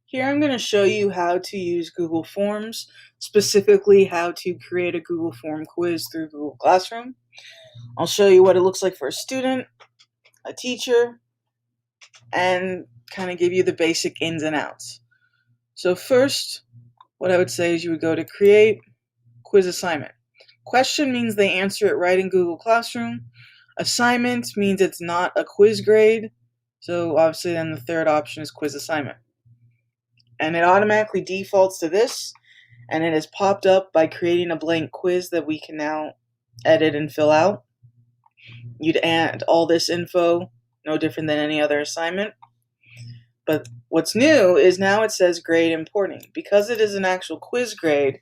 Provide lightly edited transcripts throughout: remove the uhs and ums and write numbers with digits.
Here I'm going to show you how to use Google Forms, specifically how to create a Google Form quiz through Google Classroom. I'll show you what it looks like for a student, a teacher, and kind of give you the basic ins and outs. So first, what I would say is you would go to Create Quiz Assignment. Question means they answer it right in Google Classroom. Assignment means it's not a quiz grade. So obviously then the third option is Quiz Assignment. And it automatically defaults to this, and it is popped up by creating a blank quiz that we can now edit and fill out. You'd add all this info, no different than any other assignment. But what's new is now it says grade importing. Because it is an actual quiz grade,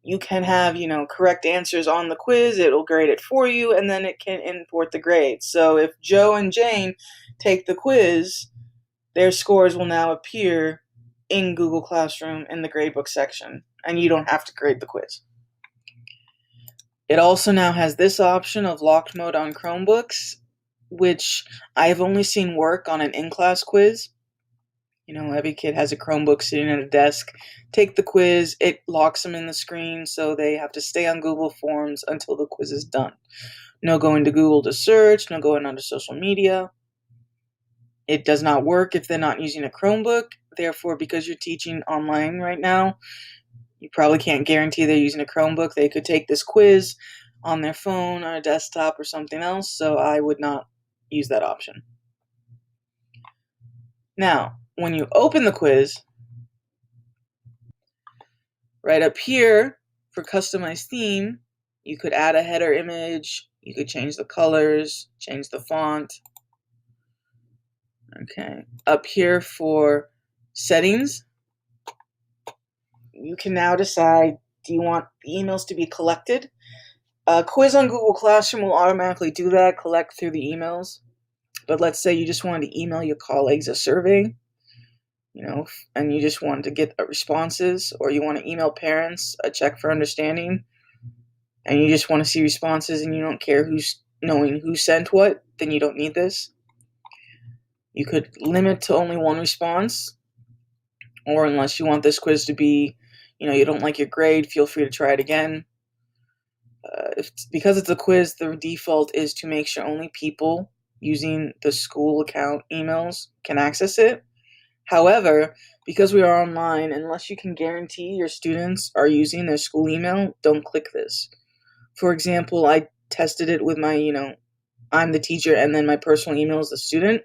you can have, correct answers on the quiz, it'll grade it for you, and then it can import the grades. So if Joe and Jane take the quiz, their scores will now appear in Google Classroom in the gradebook section, and you don't have to grade the quiz. It also now has this option of locked mode on Chromebooks, which I've only seen work on an in-class quiz. Every kid has a Chromebook sitting at a desk. Take the quiz, it locks them in the screen, so they have to stay on Google Forms until the quiz is done. No going to Google to search, no going onto social media. It does not work if they're not using a Chromebook. Therefore, because you're teaching online right now, you probably can't guarantee they're using a Chromebook. They could take this quiz on their phone or a desktop or something else, so I would not use that option. Now, when you open the quiz, right up here for customized theme, you could add a header image, you could change the colors, change the font. Okay, up here for settings, you can now decide, do you want the emails to be collected? A quiz on Google Classroom will automatically do that, collect through the emails. But let's say you just wanted to email your colleagues a survey, and you just wanted to get responses, or you want to email parents a check for understanding, and you just want to see responses and you don't care knowing who sent what, then you don't need this. You could limit to only one response, or unless you want this quiz to be, you don't like your grade, feel free to try it again. Because it's a quiz, the default is to make sure only people using the school account emails can access it. However, because we are online, unless you can guarantee your students are using their school email, don't click this. For example, I tested it with my, I'm the teacher and then my personal email is the student.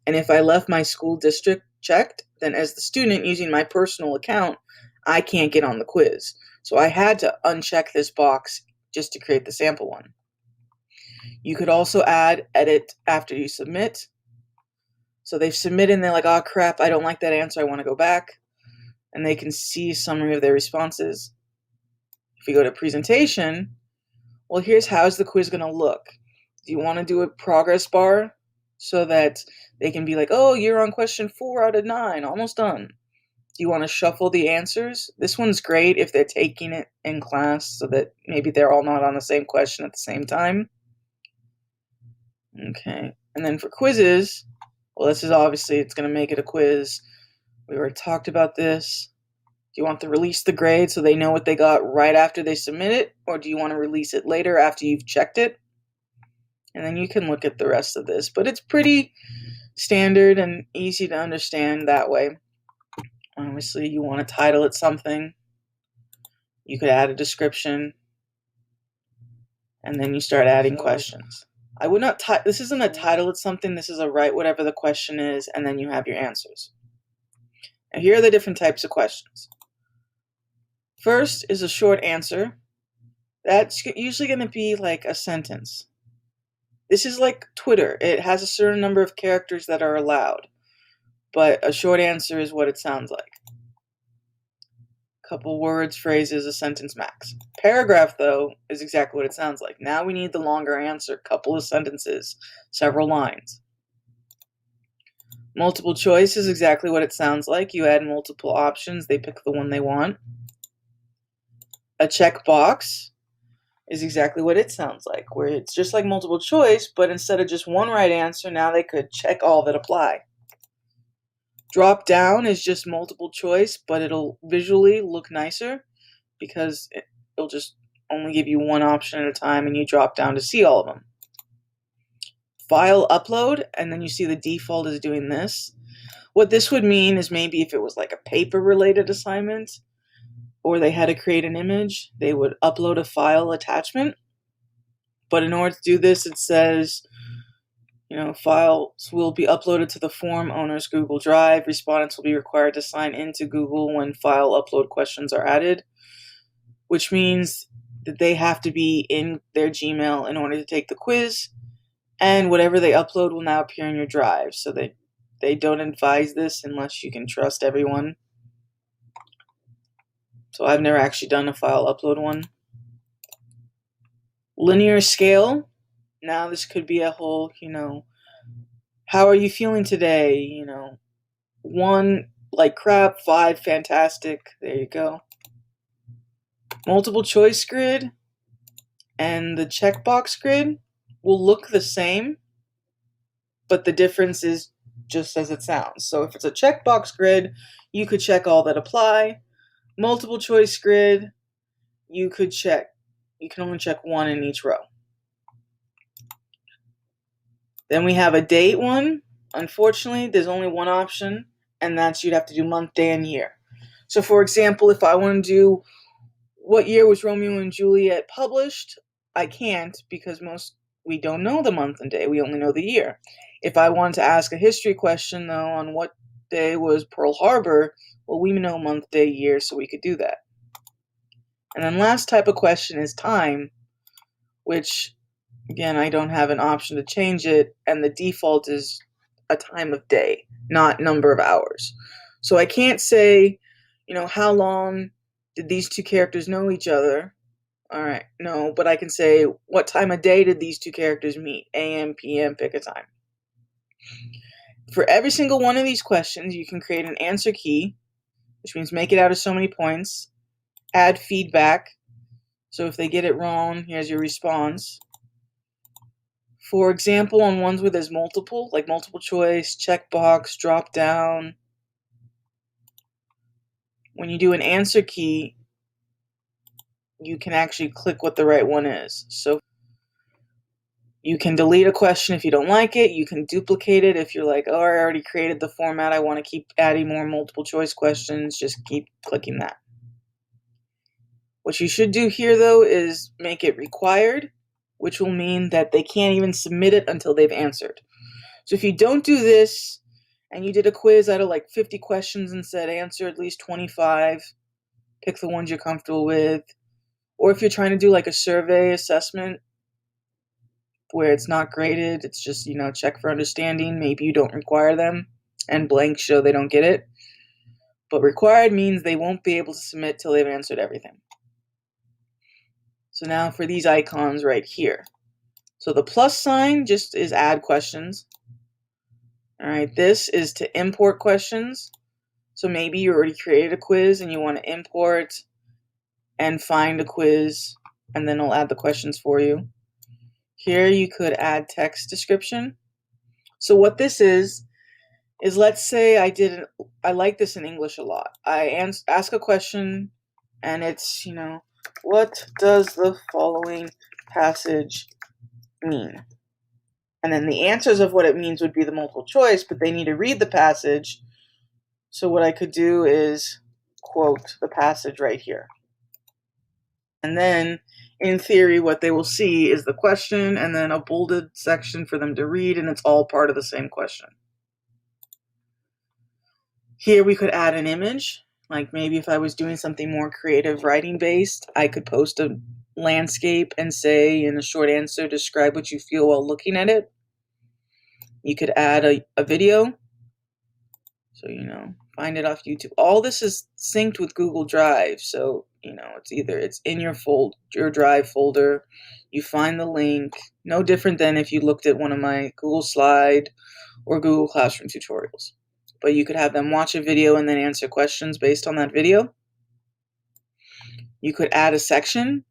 And if I left my school district checked, then as the student using my personal account, I can't get on the quiz. So I had to uncheck this box just to create the sample one. You could also add edit after you submit. So they've submitted and they're like, oh crap, I don't like that answer, I want to go back. And they can see a summary of their responses. If we go to presentation, well, here's how's the quiz going to look. Do you want to do a progress bar so that they can be like, oh, you're on question 4 out of 9, almost done. Do you want to shuffle the answers? This one's great if they're taking it in class so that maybe they're all not on the same question at the same time. Okay, and then for quizzes, well, this is obviously, it's going to make it a quiz. We already talked about this. Do you want to release the grade so they know what they got right after they submit it? Or do you want to release it later after you've checked it? And then you can look at the rest of this. But it's pretty standard and easy to understand that way. Obviously, you want to title it something. You could add a description. And then you start adding questions. I would not this isn't a title it something, this is a write whatever the question is, and then you have your answers. Now here are the different types of questions. First is a short answer. That's usually going to be like a sentence. This is like Twitter. It has a certain number of characters that are allowed, but a short answer is what it sounds like. Couple words, phrases, a sentence max. Paragraph, though, is exactly what it sounds like. Now we need the longer answer, couple of sentences, several lines. Multiple choice is exactly what it sounds like. You add multiple options, they pick the one they want. A checkbox is exactly what it sounds like, where it's just like multiple choice, but instead of just one right answer, now they could check all that apply. Drop down is just multiple choice, but it'll visually look nicer because it'll just only give you one option at a time and you drop down to see all of them. File upload, and then you see the default is doing this. What this would mean is maybe if it was like a paper related assignment or they had to create an image, they would upload a file attachment. But in order to do this, it says, files will be uploaded to the form owner's Google Drive. Respondents will be required to sign into Google when file upload questions are added, which means that they have to be in their Gmail in order to take the quiz, and whatever they upload will now appear in your Drive. So they don't advise this unless you can trust everyone. So I've never actually done a file upload one. Linear scale. Now this could be a whole, how are you feeling today? 1, like crap, 5, fantastic. There you go. Multiple choice grid and the checkbox grid will look the same, but the difference is just as it sounds. So if it's a checkbox grid, you could check all that apply. Multiple choice grid, you can only check 1 in each row. Then we have a date one. Unfortunately, there's only one option, and that's you'd have to do month, day, and year. So for example, if I want to do what year was Romeo and Juliet published, I can't because we don't know the month and day. We only know the year. If I wanted to ask a history question, though, on what day was Pearl Harbor, well, we know month, day, year, so we could do that. And then last type of question is time, which, again, I don't have an option to change it, and the default is a time of day, not number of hours. So I can't say, how long did these two characters know each other? All right, no, but I can say, what time of day did these two characters meet? AM, PM, pick a time. For every single one of these questions, you can create an answer key, which means make it out of so many points, add feedback. So if they get it wrong, here's your response. For example, on ones where there's multiple, like multiple choice, checkbox, drop down, when you do an answer key, you can actually click what the right one is. So you can delete a question if you don't like it. You can duplicate it if you're like, oh, I already created the format. I want to keep adding more multiple choice questions. Just keep clicking that. What you should do here, though, is make it required, which will mean that they can't even submit it until they've answered. So if you don't do this and you did a quiz out of like 50 questions and said answer at least 25, pick the ones you're comfortable with, or if you're trying to do like a survey assessment where it's not graded, it's just, check for understanding, maybe you don't require them, and blank show they don't get it. But required means they won't be able to submit till they've answered everything. So now for these icons right here. So the plus sign just is add questions. All right, this is to import questions. So maybe you already created a quiz and you want to import and find a quiz, and then it'll add the questions for you. Here you could add text description. So what this is let's say I like this in English a lot. I ask a question and it's, what does the following passage mean? And then the answers of what it means would be the multiple choice, but they need to read the passage. So what I could do is quote the passage right here. And then, in theory, what they will see is the question and then a bolded section for them to read, and it's all part of the same question. Here we could add an image. Like maybe if I was doing something more creative writing based, I could post a landscape and say in a short answer, describe what you feel while looking at it. You could add a video. So, find it off YouTube. All this is synced with Google Drive. So, it's in your Drive folder. You find the link. No different than if you looked at one of my Google Slide or Google Classroom tutorials. But you could have them watch a video and then answer questions based on that video. You could add a section.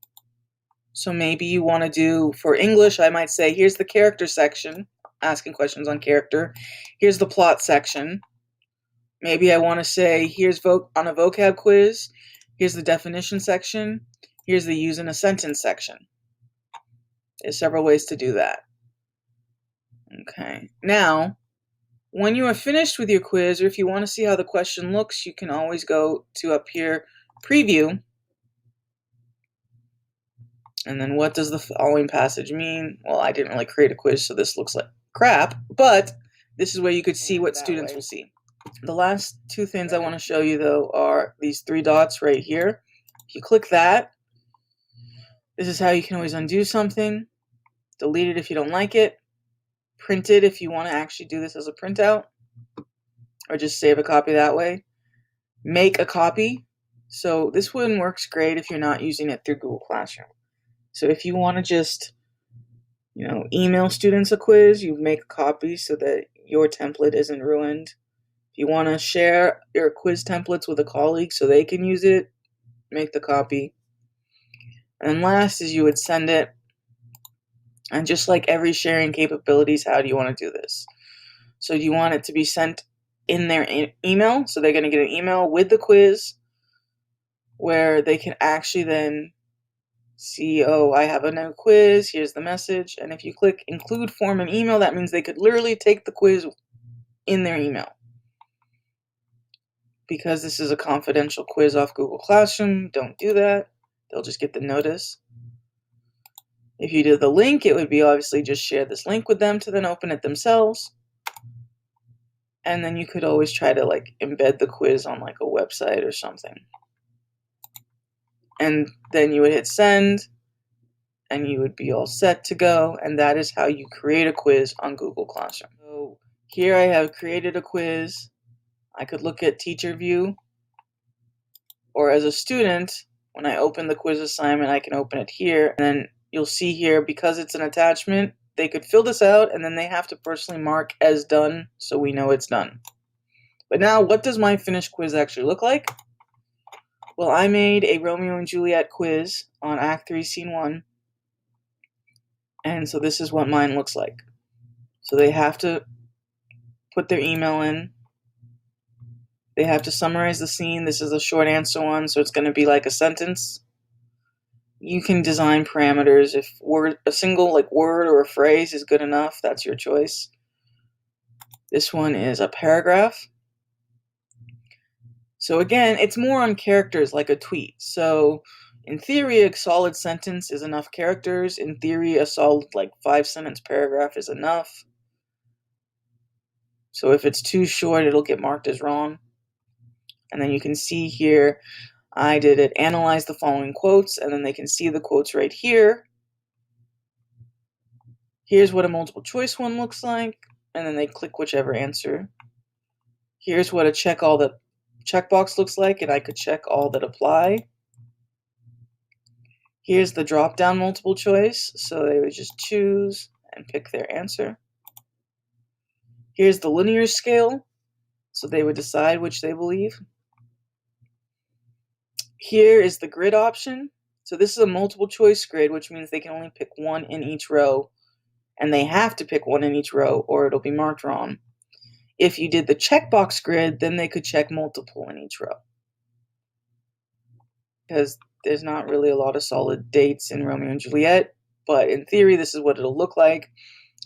So maybe you want to do, for English, I might say, here's the character section, asking questions on character. Here's the plot section. Maybe I want to say, here's on a vocab quiz, here's the definition section, here's the use in a sentence section. There's several ways to do that. Okay, now, when you are finished with your quiz, or if you want to see how the question looks, you can always go to up here, preview, and then what does the following passage mean? Well, I didn't really create a quiz, so this looks like crap, but this is where you could see what students will see. The last two things I want to show you, though, are these three dots right here. If you click that, this is how you can always undo something, delete it if you don't like it, print it if you want to actually do this as a printout, or just save a copy that way. Make a copy. So this one works great if you're not using it through Google Classroom. So if you want to just, email students a quiz, you make a copy so that your template isn't ruined. If you want to share your quiz templates with a colleague so they can use it, make the copy. And last is you would send it. And just like every sharing capabilities, how do you want to do this? So do you want it to be sent in their email? So they're going to get an email with the quiz where they can actually then see, oh, I have a new quiz, here's the message. And if you click include form in email, that means they could literally take the quiz in their email. Because this is a confidential quiz off Google Classroom, don't do that. They'll just get the notice. If you did the link, it would be obviously just share this link with them to then open it themselves. And then you could always try to embed the quiz on a website or something. And then you would hit send, and you would be all set to go. And that is how you create a quiz on Google Classroom. So here I have created a quiz. I could look at teacher view, or as a student, when I open the quiz assignment, I can open it here. And then you'll see here, because it's an attachment, they could fill this out, and then they have to personally mark as done so we know it's done. But now, what does my finished quiz actually look like? Well, I made a Romeo and Juliet quiz on Act 3, Scene 1. And so this is what mine looks like. So they have to put their email in. They have to summarize the scene. This is a short answer one, so it's going to be like a sentence. You can design parameters. If a single word or a phrase is good enough, that's your choice. This one is a paragraph. So again, it's more on characters, like a tweet. So in theory, a solid sentence is enough characters. In theory, a solid 5-sentence paragraph is enough. So if it's too short, it'll get marked as wrong. And then you can see here, I did it, analyze the following quotes, and then they can see the quotes right here. Here's what a multiple choice one looks like, and then they click whichever answer. Here's what a checkbox looks like, and I could check all that apply. Here's the drop-down multiple choice, so they would just choose and pick their answer. Here's the linear scale, so they would decide which they believe. Here is the grid option. So this is a multiple choice grid, which means they can only pick one in each row, and they have to pick one in each row or it'll be marked wrong. If you did the checkbox grid, then they could check multiple in each row. Because there's not really a lot of solid dates in Romeo and Juliet, but in theory, this is what it'll look like.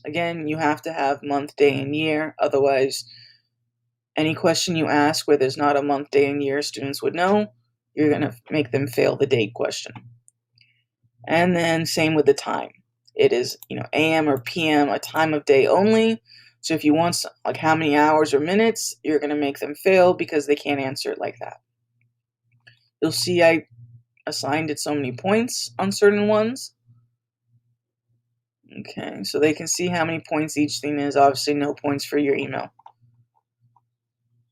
Again, you have to have month, day, and year. Otherwise, any question you ask where there's not a month, day, and year, students would know. You're going to make them fail the date question. And then same with the time. It is, AM or PM, a time of day only. So if you want how many hours or minutes, you're going to make them fail because they can't answer it like that. You'll see I assigned it so many points on certain ones. Okay, so they can see how many points each thing is. Obviously, no points for your email.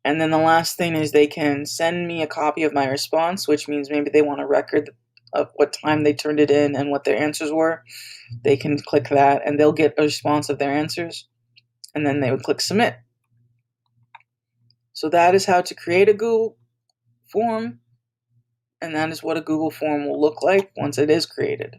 And then the last thing is they can send me a copy of my response, which means maybe they want a record of what time they turned it in and what their answers were. They can click that, and they'll get a response of their answers. And then they would click submit. So that is how to create a Google form, and that is what a Google form will look like once it is created.